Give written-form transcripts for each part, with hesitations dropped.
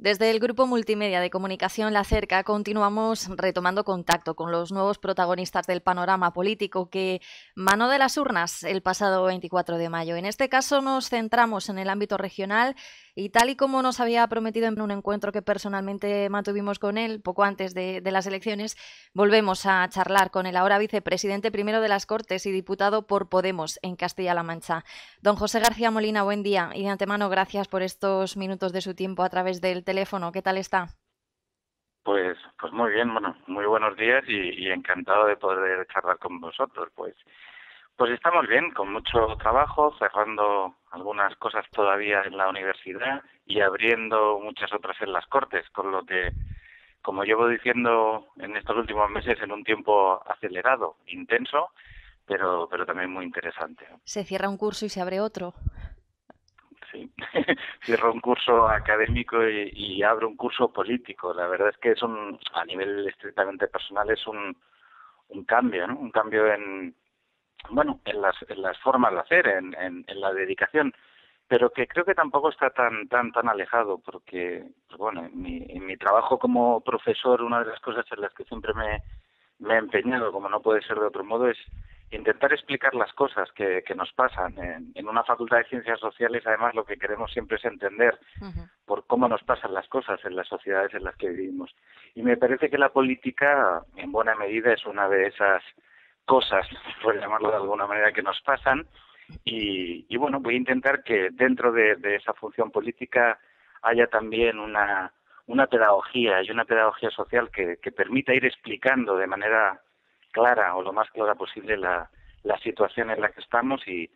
Desde el Grupo Multimedia de Comunicación La Cerca continuamos retomando contacto con los nuevos protagonistas del panorama político que manó de las urnas el pasado 24 de mayo. En este caso nos centramos en el ámbito regional y tal y como nos había prometido en un encuentro que personalmente mantuvimos con él poco antes de las elecciones, volvemos a charlar con el ahora vicepresidente primero de las Cortes y diputado por Podemos en Castilla-La Mancha. Don José García Molina, buen día y de antemano gracias por estos minutos de su tiempo a través del teléfono. ¿Qué tal está? Pues muy bien, bueno, muy buenos días y encantado de poder charlar con vosotros. Pues estamos bien, con mucho trabajo, cerrando algunas cosas todavía en la universidad y abriendo muchas otras en las Cortes, con lo que, como llevo diciendo en estos últimos meses, en un tiempo acelerado, intenso, pero también muy interesante. Se cierra un curso y se abre otro. Sí, cierro un curso académico y abro un curso político. La verdad es que a nivel estrictamente personal es un cambio, ¿no? Un cambio en las formas de hacer, en la dedicación, pero que creo que tampoco está tan alejado, porque, pues bueno, en mi trabajo como profesor, una de las cosas en las que siempre me he empeñado, como no puede ser de otro modo, es intentar explicar las cosas que nos pasan. En una facultad de ciencias sociales, además, lo que queremos siempre es entender por cómo nos pasan las cosas en las sociedades en las que vivimos. Y me parece que la política, en buena medida, es una de esas cosas, por llamarlo de alguna manera, que nos pasan. Y bueno, voy a intentar que dentro de esa función política haya también una pedagogía y una pedagogía social que permita ir explicando de manera clara o lo más clara posible la situación en la que estamos y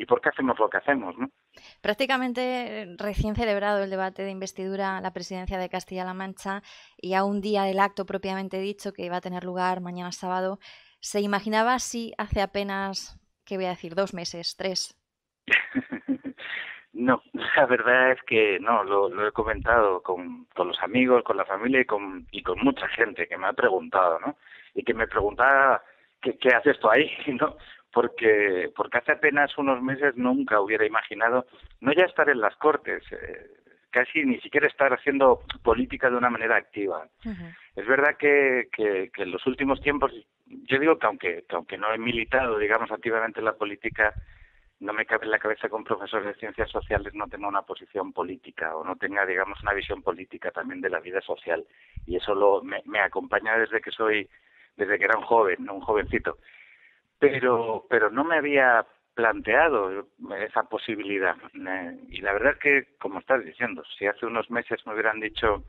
por qué hacemos lo que hacemos, ¿no? Prácticamente recién celebrado el debate de investidura a la presidencia de Castilla-La Mancha y a un día del acto propiamente dicho que iba a tener lugar mañana sábado, ¿se imaginaba así hace apenas, qué voy a decir, 2 meses, 3? No, la verdad es que no, lo he comentado con los amigos, con la familia y con mucha gente que me ha preguntado, ¿no? Y que me preguntaba, ¿qué haces tú ahí? ¿No? Porque hace apenas unos meses nunca hubiera imaginado, no ya estar en las Cortes, casi ni siquiera estar haciendo política de una manera activa. Es verdad que en los últimos tiempos, yo digo que aunque no he militado, digamos, activamente en la política, no me cabe en la cabeza que un profesor de ciencias sociales no tenga una posición política o no tenga, digamos, una visión política también de la vida social. Y eso me acompaña desde que era un joven, ¿no? Un jovencito. Pero no me había planteado esa posibilidad. Y la verdad es que, como estás diciendo, si hace unos meses me hubieran dicho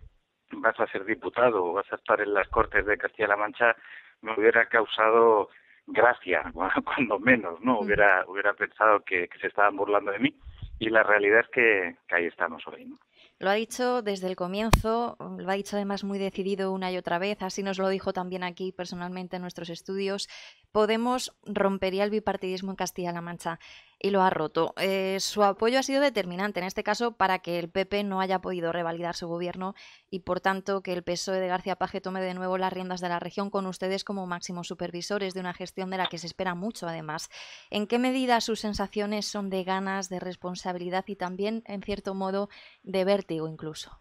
vas a ser diputado o vas a estar en las Cortes de Castilla-La Mancha, me hubiera causado gracia, cuando menos, ¿no? Hubiera pensado que se estaban burlando de mí, y la realidad es que ahí estamos hoy, ¿no? Lo ha dicho desde el comienzo, lo ha dicho además muy decidido una y otra vez, así nos lo dijo también aquí personalmente en nuestros estudios. Podemos rompería el bipartidismo en Castilla-La Mancha y lo ha roto. Su apoyo ha sido determinante, en este caso, para que el PP no haya podido revalidar su gobierno y, por tanto, que el PSOE de García Paje tome de nuevo las riendas de la región con ustedes como máximos supervisores de una gestión de la que se espera mucho, además. ¿En qué medida sus sensaciones son de ganas, de responsabilidad y también, en cierto modo, de vértigo incluso?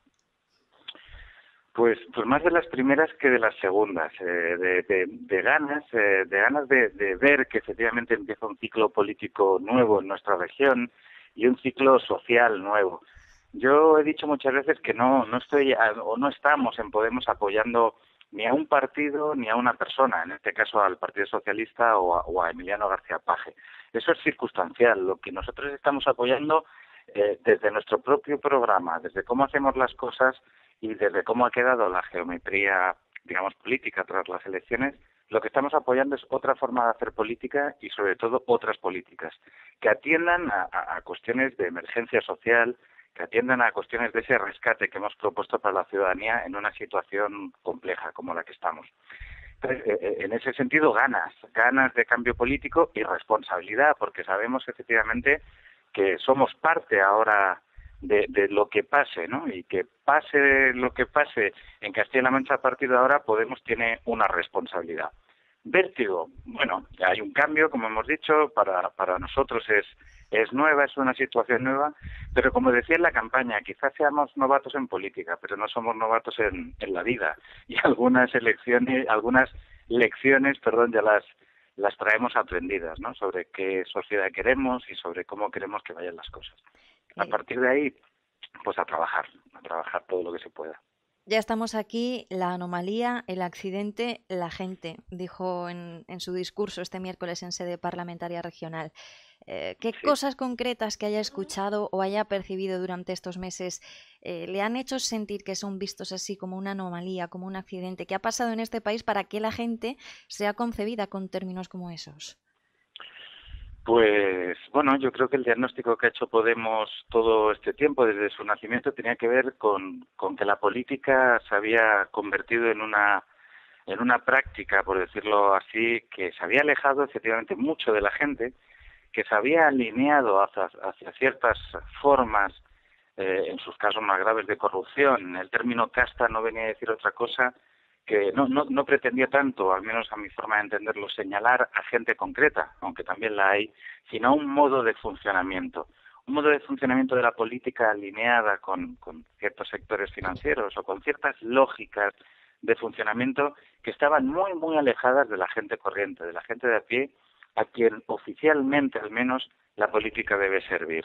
Pues más de las primeras que de las segundas, de ganas, de ver que efectivamente empieza un ciclo político nuevo en nuestra región y un ciclo social nuevo. Yo he dicho muchas veces que no estoy o no estamos en Podemos apoyando ni a un partido ni a una persona, en este caso al Partido Socialista o a Emiliano García Paje. Eso es circunstancial. Lo que nosotros estamos apoyando desde nuestro propio programa, desde cómo hacemos las cosas y desde cómo ha quedado la geometría, digamos, política tras las elecciones, lo que estamos apoyando es otra forma de hacer política y, sobre todo, otras políticas que atiendan a cuestiones de emergencia social, que atiendan a cuestiones de ese rescate que hemos propuesto para la ciudadanía en una situación compleja como la que estamos. Entonces, en ese sentido, ganas de cambio político y responsabilidad, porque sabemos efectivamente que somos parte ahora de lo que pase, ¿no? Y que pase lo que pase en Castilla-La Mancha a partir de ahora, Podemos tiene una responsabilidad. Vértigo, bueno, hay un cambio, como hemos dicho, para nosotros es nueva, es una situación nueva, pero como decía en la campaña, quizás seamos novatos en política, pero no somos novatos en la vida. Y algunas lecciones, perdón, ya las traemos aprendidas, ¿no? Sobre qué sociedad queremos y sobre cómo queremos que vayan las cosas. A Eh, partir de ahí, pues a trabajar todo lo que se pueda. Ya estamos aquí, la anomalía, el accidente, la gente, dijo en su discurso este miércoles en sede parlamentaria regional. ¿Qué Sí. cosas concretas que haya escuchado o haya percibido durante estos meses le han hecho sentir que son vistos así como una anomalía, como un accidente? ¿Qué ha pasado en este país para que la gente sea concebida con términos como esos? Pues bueno, yo creo que el diagnóstico que ha hecho Podemos todo este tiempo, desde su nacimiento, tenía que ver con que la política se había convertido en una práctica, por decirlo así, que se había alejado efectivamente mucho de la gente, que se había alineado hacia ciertas formas, en sus casos más graves, de corrupción. El término casta no venía a decir otra cosa que no pretendía tanto, al menos a mi forma de entenderlo, señalar a gente concreta, aunque también la hay, sino un modo de funcionamiento. Un modo de funcionamiento de la política alineada con ciertos sectores financieros o con ciertas lógicas de funcionamiento que estaban muy, muy alejadas de la gente corriente, de la gente de a pie, a quien oficialmente al menos la política debe servir.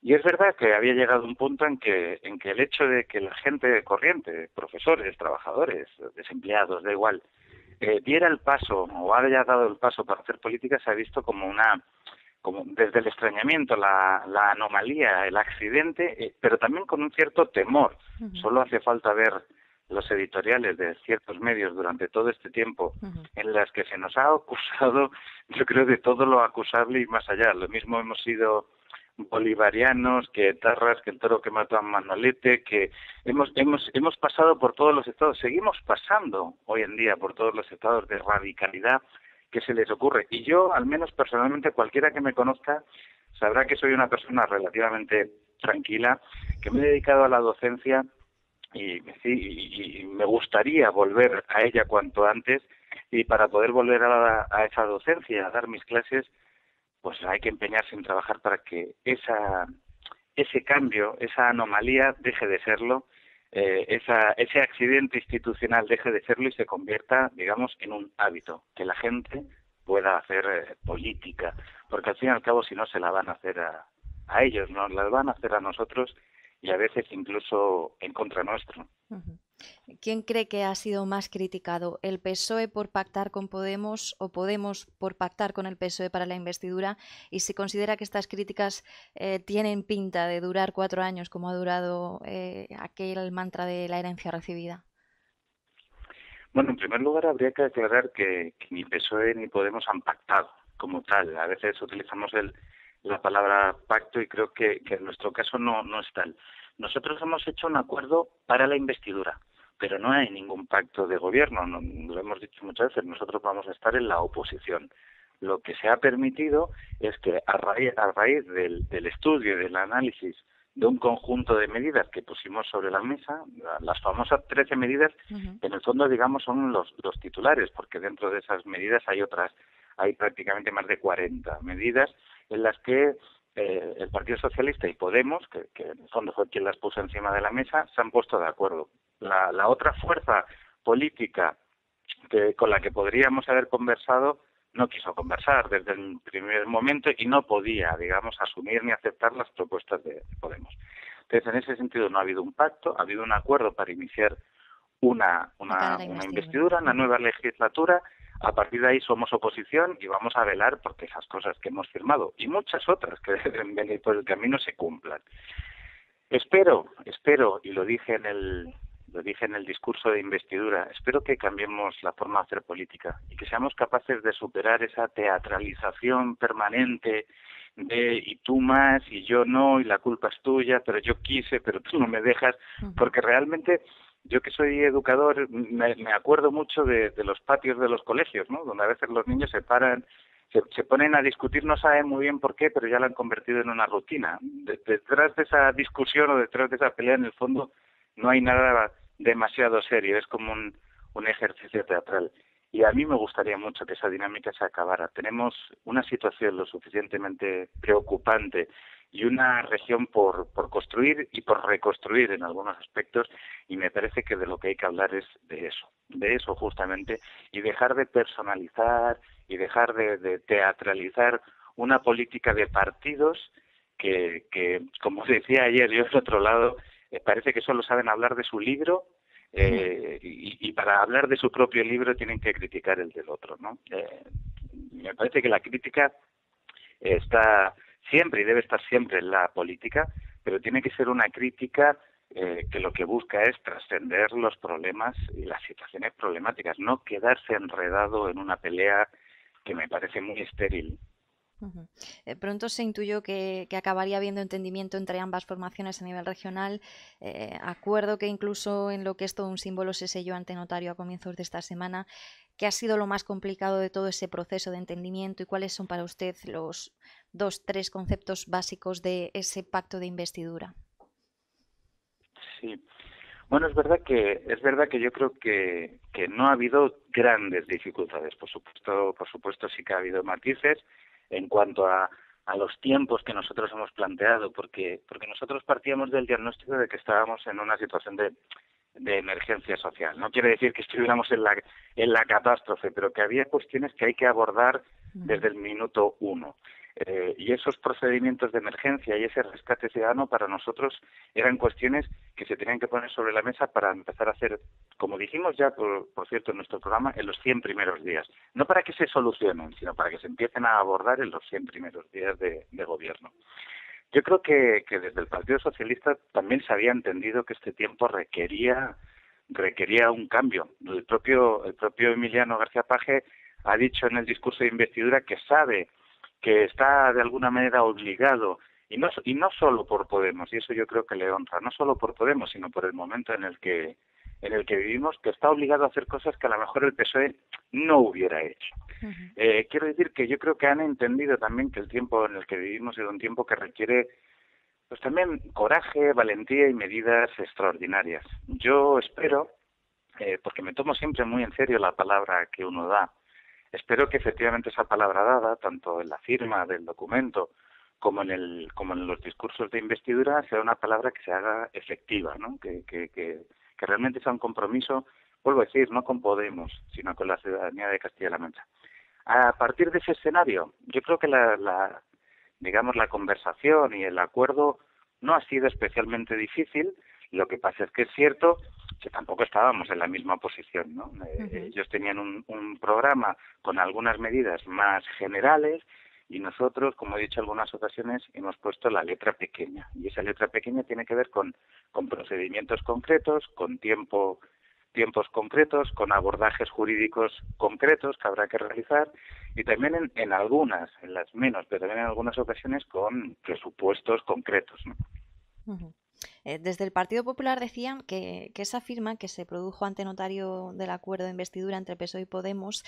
Y es verdad que había llegado un punto en que el hecho de que la gente corriente, profesores, trabajadores, desempleados, da igual, diera el paso o haya dado el paso para hacer política, se ha visto como desde el extrañamiento, la anomalía, el accidente, pero también con un cierto temor. Ujú, Solo hace falta ver los editoriales de ciertos medios durante todo este tiempo ujú. en las que se nos ha acusado, yo creo, de todo lo acusable y más allá. Lo mismo hemos sido bolivarianos, que etarras, que el toro que mató a Manolete, que hemos pasado por todos los estados, seguimos pasando hoy en día por todos los estados de radicalidad que se les ocurre. Y yo, al menos personalmente, cualquiera que me conozca, sabrá que soy una persona relativamente tranquila, que me he dedicado a la docencia y, sí, y me gustaría volver a ella cuanto antes, y para poder volver a esa docencia, a dar mis clases, pues hay que empeñarse en trabajar para que ese cambio, esa anomalía deje de serlo, ese accidente institucional deje de serlo y se convierta, digamos, en un hábito, que la gente pueda hacer política, porque al fin y al cabo si no se la van a hacer a ellos, nos la van a hacer a nosotros y a veces incluso en contra nuestro. Ujú. ¿Quién cree que ha sido más criticado? ¿El PSOE por pactar con Podemos o Podemos por pactar con el PSOE para la investidura? Y si considera que estas críticas tienen pinta de durar 4 años, como ha durado aquel mantra de la herencia recibida. Bueno, en primer lugar habría que aclarar que ni PSOE ni Podemos han pactado como tal. A veces utilizamos la palabra pacto y creo que en nuestro caso no es tal. Nosotros hemos hecho un acuerdo para la investidura, pero no hay ningún pacto de gobierno. Lo hemos dicho muchas veces, nosotros vamos a estar en la oposición. Lo que se ha permitido es que a raíz del estudio y del análisis de un conjunto de medidas que pusimos sobre la mesa, las famosas 13 medidas, Ujú. que en el fondo, digamos, son los titulares, porque dentro de esas medidas hay prácticamente más de 40 medidas en las que el Partido Socialista y Podemos, que en el fondo fue quien las puso encima de la mesa, se han puesto de acuerdo. La otra fuerza política con la que podríamos haber conversado no quiso conversar desde el primer momento y no podía, digamos, asumir ni aceptar las propuestas de Podemos. Entonces, en ese sentido no ha habido un pacto, ha habido un acuerdo para iniciar De cara a la una investidura. investidura, una Ujú. nueva legislatura. A partir de ahí somos oposición y vamos a velar porque esas cosas que hemos firmado y muchas otras que deben venir por el camino se cumplan. Espero, y lo dije en el discurso de investidura, espero que cambiemos la forma de hacer política y que seamos capaces de superar esa teatralización permanente de y tú más y yo no y la culpa es tuya, pero yo quise, pero tú no me dejas, Ujú. porque realmente yo que soy educador me acuerdo mucho de los patios de los colegios, ¿no? Donde a veces los niños se paran, se ponen a discutir, no saben muy bien por qué, pero ya la han convertido en una rutina. Detrás de esa discusión o detrás de esa pelea, en el fondo, no hay nada demasiado serio, es como un ejercicio teatral. y a mí me gustaría mucho que esa dinámica se acabara. Tenemos una situación lo suficientemente preocupante y una región por construir y por reconstruir en algunos aspectos, y me parece que de lo que hay que hablar es de eso justamente, y dejar de personalizar y dejar de teatralizar una política de partidos que como decía ayer yo del otro lado, parece que solo saben hablar de su libro, y para hablar de su propio libro tienen que criticar el del otro, ¿no? Me parece que la crítica está siempre y debe estar siempre en la política, pero tiene que ser una crítica que lo que busca es trascender los problemas y las situaciones problemáticas, no quedarse enredado en una pelea que me parece muy estéril. Pronto se intuyó que acabaría habiendo entendimiento entre ambas formaciones a nivel regional, acuerdo que incluso en lo que es todo un símbolo se selló ante notario a comienzos de esta semana. ¿Qué ha sido lo más complicado de todo ese proceso de entendimiento y cuáles son para usted los 2, 3 conceptos básicos de ese pacto de investidura? Sí. Bueno, es verdad que yo creo que no ha habido grandes dificultades. Por supuesto sí que ha habido matices en cuanto a los tiempos que nosotros hemos planteado, porque nosotros partíamos del diagnóstico de que estábamos en una situación de emergencia social. No quiere decir que estuviéramos en la catástrofe, pero que había cuestiones que hay que abordar desde el minuto uno. Y esos procedimientos de emergencia y ese rescate ciudadano para nosotros eran cuestiones que se tenían que poner sobre la mesa para empezar a hacer, como dijimos ya, por cierto, en nuestro programa, en los 100 primeros días. No para que se solucionen, sino para que se empiecen a abordar en los 100 primeros días de gobierno. Yo creo que desde el Partido Socialista también se había entendido que este tiempo requería un cambio. El propio Emiliano García Paje ha dicho en el discurso de investidura que sabe que está de alguna manera obligado, y no solo por Podemos, y eso yo creo que le honra, no solo por Podemos, sino por el momento en el que vivimos, que está obligado a hacer cosas que a lo mejor el PSOE no hubiera hecho. Quiero decir que yo creo que han entendido también que el tiempo en el que vivimos es un tiempo que requiere pues también coraje, valentía y medidas extraordinarias. Yo espero, porque me tomo siempre muy en serio la palabra que uno da, espero que efectivamente esa palabra dada, tanto en la firma del documento como en los discursos de investidura, sea una palabra que se haga efectiva, ¿no? Que realmente sea un compromiso, vuelvo a decir, no con Podemos, sino con la ciudadanía de Castilla-La Mancha. A partir de ese escenario, yo creo que digamos, la conversación y el acuerdo no ha sido especialmente difícil. Lo que pasa es que es cierto que tampoco estábamos en la misma posición, ¿no? Ellos tenían un programa con algunas medidas más generales y nosotros, como he dicho en algunas ocasiones, hemos puesto la letra pequeña. Y esa letra pequeña tiene que ver con procedimientos concretos, con tiempos concretos, con abordajes jurídicos concretos que habrá que realizar y también en algunas, en las menos, pero también en algunas ocasiones con presupuestos concretos, ¿no? Desde el Partido Popular decían que esa firma que se produjo ante notario del acuerdo de investidura entre PSOE y Podemos,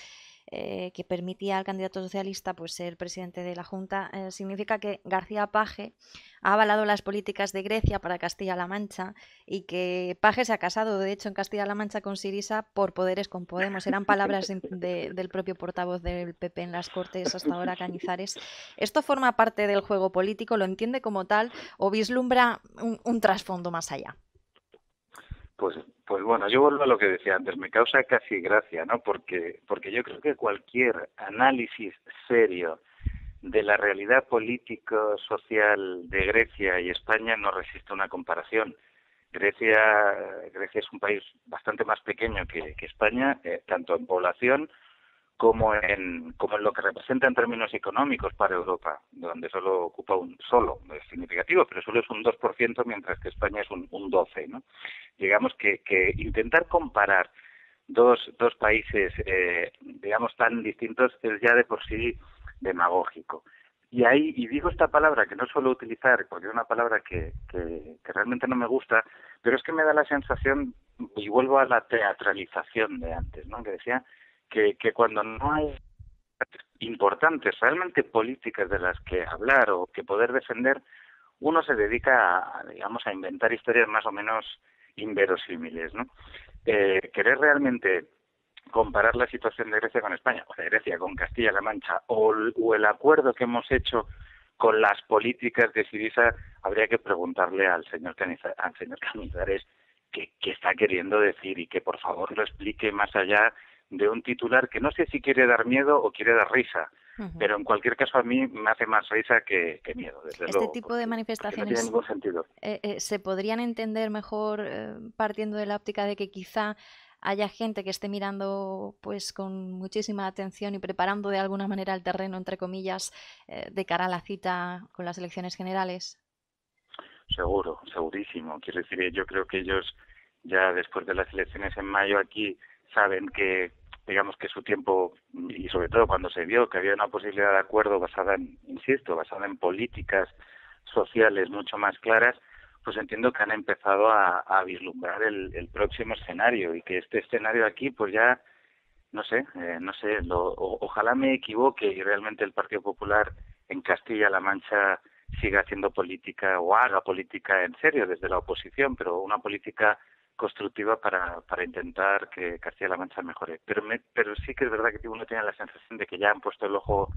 que permitía al candidato socialista pues ser presidente de la Junta, significa que García Paje ha avalado las políticas de Grecia para Castilla-La Mancha y que Paje se ha casado, de hecho, en Castilla-La Mancha con Syriza por poderes con Podemos. Eran palabras del propio portavoz del PP en las Cortes hasta ahora, Cañizares. ¿Esto forma parte del juego político? ¿Lo entiende como tal o vislumbra un trasfondo más allá? Pues bueno, yo vuelvo a lo que decía antes, me causa casi gracia, ¿no? Porque yo creo que cualquier análisis serio de la realidad político-social de Grecia y España no resiste una comparación. Grecia es un país bastante más pequeño que España, tanto en población como en lo que representa en términos económicos para Europa, donde solo ocupa es significativo, pero solo es un 2%, mientras que España es un 12%, ¿no? Digamos que intentar comparar dos países, digamos, tan distintos es ya de por sí demagógico. Y digo esta palabra que no suelo utilizar, porque es una palabra que realmente no me gusta, pero es que me da la sensación, y vuelvo a la teatralización de antes, ¿no? Que decía que cuando no hay importantes, realmente políticas de las que hablar o que poder defender, uno se dedica digamos, a inventar historias más o menos inverosímiles, ¿no? Querer realmente comparar la situación de Grecia con España, o de Grecia con Castilla-La Mancha, o el acuerdo que hemos hecho con las políticas de Syriza, habría que preguntarle al señor Canizares qué está queriendo decir y que por favor lo explique más allá de un titular que no sé si quiere dar miedo o quiere dar risa. Pero en cualquier caso a mí me hace más risa que miedo, desde Este luego, tipo de porque no tiene manifestaciones ningún sentido. se podrían entender mejor partiendo de la óptica de que quizá haya gente que esté mirando pues con muchísima atención y preparando de alguna manera el terreno, entre comillas, de cara a la cita con las elecciones generales. Seguro, segurísimo. Quiero decir, yo creo que ellos ya después de las elecciones en mayo aquí saben que, digamos que su tiempo, y sobre todo cuando se vio que había una posibilidad de acuerdo basada en, insisto, basada en políticas sociales mucho más claras, pues entiendo que han empezado a vislumbrar el próximo escenario y que este escenario aquí pues ya no sé, ojalá me equivoque y realmente el Partido Popular en Castilla-La Mancha siga haciendo política o haga política en serio desde la oposición, pero una política constructiva para intentar que Castilla-La Mancha mejore. Pero sí que es verdad que uno tiene la sensación de que ya han puesto el ojo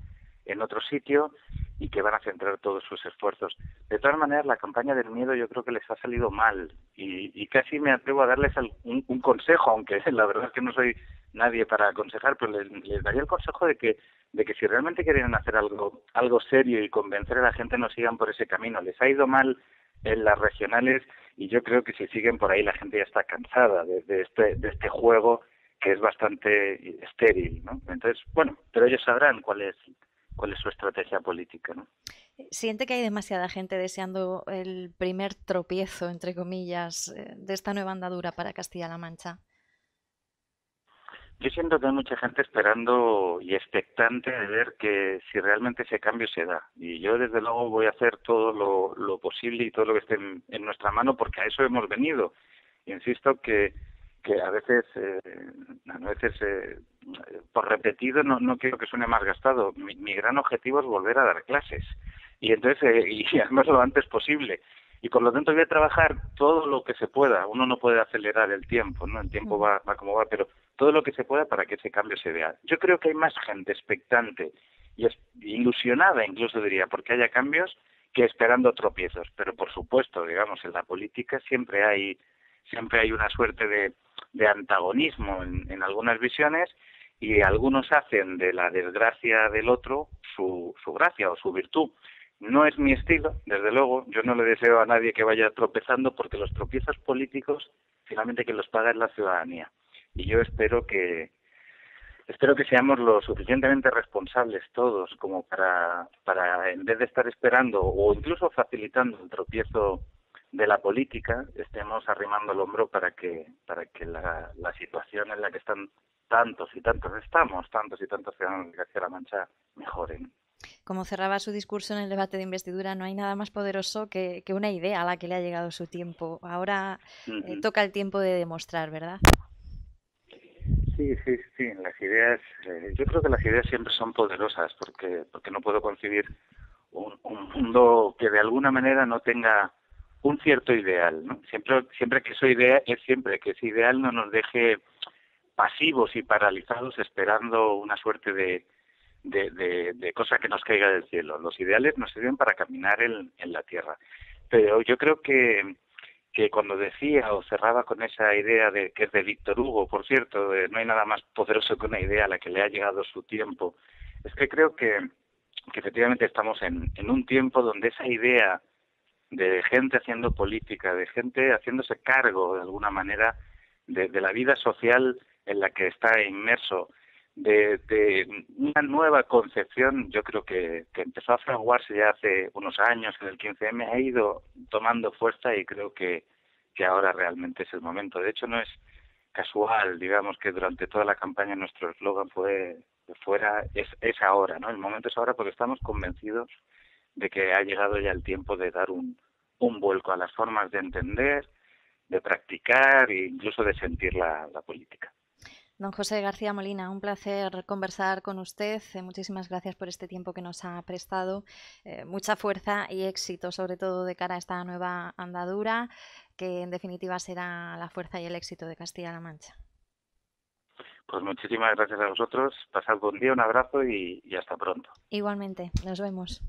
en otro sitio y que van a centrar todos sus esfuerzos. De todas maneras, la campaña del miedo yo creo que les ha salido mal y casi me atrevo a darles un consejo, aunque la verdad es que no soy nadie para aconsejar, pero les daría el consejo de que si realmente quieren hacer algo serio y convencer a la gente, no sigan por ese camino. Les ha ido mal en las regionales y yo creo que si siguen por ahí la gente ya está cansada de este juego que es bastante estéril, ¿no? Entonces, bueno, pero ellos sabrán cuál es su estrategia política, ¿no? ¿Siente que hay demasiada gente deseando el primer tropiezo, entre comillas, de esta nueva andadura para Castilla-La Mancha? Yo siento que hay mucha gente esperando y expectante de ver que si realmente ese cambio se da. Y yo desde luego voy a hacer todo lo posible y todo lo que esté en nuestra mano porque a eso hemos venido. Insisto que a veces por repetido no quiero que suene más gastado. Mi gran objetivo es volver a dar clases y entonces y además lo antes posible. Y por lo tanto voy a trabajar todo lo que se pueda. Uno no puede acelerar el tiempo, ¿no? El tiempo va como va, pero todo lo que se pueda para que ese cambio se vea. Yo creo que hay más gente expectante y ilusionada, incluso diría, porque haya cambios, que esperando tropiezos. Pero por supuesto, digamos, en la política siempre hay una suerte de antagonismo en algunas visiones y algunos hacen de la desgracia del otro su gracia o su virtud. No es mi estilo, desde luego. Yo no le deseo a nadie que vaya tropezando porque los tropiezos políticos finalmente que los paga es la ciudadanía. Y yo espero que seamos lo suficientemente responsables todos como para en vez de estar esperando o incluso facilitando el tropiezo de la política, estemos arrimando el hombro para que la situación en la que están tantos y tantos ciudadanos de Castilla-La Mancha mejoren. Como cerraba su discurso en el debate de investidura, no hay nada más poderoso que una idea a la que le ha llegado su tiempo. Ahora toca el tiempo de demostrar, ¿verdad? Sí, las ideas, yo creo que las ideas siempre son poderosas porque no puedo concebir un mundo que de alguna manera no tenga un cierto ideal, ¿no? Siempre que eso idea es siempre que ese ideal no nos deje pasivos y paralizados esperando una suerte de cosa que nos caiga del cielo. Los ideales nos sirven para caminar en la tierra. Pero yo creo que cuando decía o cerraba con esa idea de que es de Víctor Hugo, por cierto, no hay nada más poderoso que una idea a la que le ha llegado su tiempo, es que creo que efectivamente estamos en un tiempo donde esa idea de gente haciendo política, de gente haciéndose cargo de alguna manera de la vida social en la que está inmerso, de una nueva concepción, yo creo que empezó a fraguarse ya hace unos años en el 15M, ha ido tomando fuerza y creo que ahora realmente es el momento. De hecho, no es casual, digamos, que durante toda la campaña nuestro eslogan es ahora, ¿no? El momento es ahora porque estamos convencidos de que ha llegado ya el tiempo de dar un vuelco a las formas de entender, de practicar e incluso de sentir la política. Don José García Molina, un placer conversar con usted. Muchísimas gracias por este tiempo que nos ha prestado. Mucha fuerza y éxito, sobre todo de cara a esta nueva andadura, que en definitiva será la fuerza y el éxito de Castilla-La Mancha. Pues muchísimas gracias a vosotros, pasad buen día, un abrazo y hasta pronto. Igualmente, nos vemos.